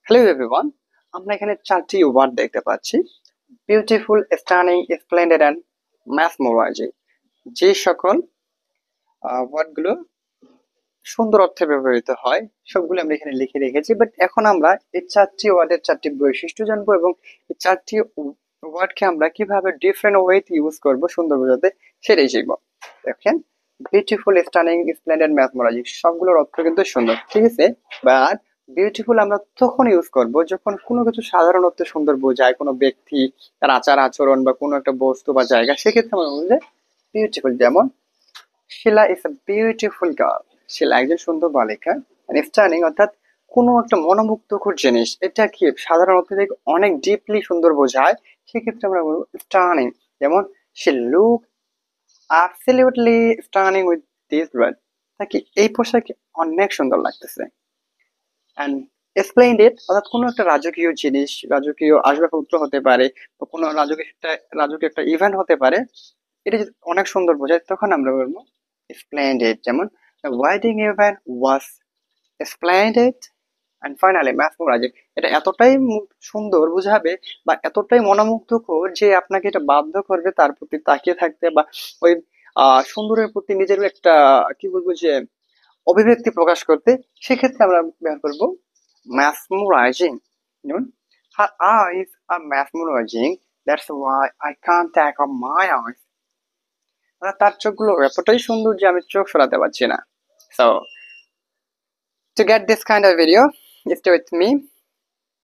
Hello everyone, আমরা এখানে চারটি ওয়ার্ড দেখতে পাচ্ছি। Beautiful, stunning, splendid and mesmerizing. যে সকল ওয়ার্ডগুলো সুন্দর অর্থে ব্যবহৃত হয় সবগুলো আমরা এখানে লিখে রেখেছি। বাট এখন আমরা এই চারটি ওয়ার্ডের চারটি বৈশিষ্ট্য জানবো এবং এই চারটি ওয়ার্ডকে আমরা কিভাবে ডিফারেন্ট ওয়েতে ইউজ করব সুন্দর বোঝাতে সেটাই শিখবো। দেখেন, বিউটিফুল, স্টানিং, স্প্লেন্ডেড, ম্যাসমরাইজিং সবগুলোর অর্থ কিন্তু সুন্দর, ঠিক আছে। বাট বিউটিফুল আমরা তখন ইউজ করব যখন কোনো কিছু সাধারণ অর্থে সুন্দর বোঝায়, কোনো ব্যক্তি তার আচার আচরণ বা কোনো একটা বস্তু বা জায়গা, সেক্ষেত্রে আমরা বলবো যে বিউটিফুল। যেমন শিলা ইজ এ বিউটিফুল গার্ল, শিলা একজন সুন্দর বালিকা। স্টানিং অর্থাৎ কোনো একটা মনোমুগ্ধকর জিনিস, এটা কি সাধারণ অর্থ থেকে অনেক ডিপলি সুন্দর বোঝায়, সেক্ষেত্রে আমরা বলবো স্টানিং। যেমন she look absolutely stunning with this dress, নাকি এই পোশাকে অনেক সুন্দর লাগতেছে। অ্যান্ড স্প্লেন্ডেড অর্থাৎ কোনো একটা রাজকীয় জিনিস, রাজকীয় আসবাবপত্র হতে পারে বা কোনো রাজকীয় একটা ইভেন্ট হতে পারে, এটা যদি অনেক সুন্দর বোঝায় তখন আমরা বলবো স্প্লেন্ডেড। যেমন the wedding event was splendid and finally mesmerizing, এটা এতটাই সুন্দর বোঝাবে বা এতটাই মনোমুগ্ধকর যে আপনাকে এটা বাধ্য করবে তার প্রতি তাকিয়ে থাকতে বা ওই সুন্দরের প্রতি নিজের একটা কি বলবো যে অভিব্যক্তি প্রকাশ করতে। সেক্ষেত্রে আমরা ব্যবহার করবো mesmerizing। যেমন her eyes are mesmerizing, that's why I can't take off my eyes, মানে তার চোখগুলো এতটাই সুন্দর যে আমি চোখ সরাতে পারছি না। So to get this kind of video, stay with me.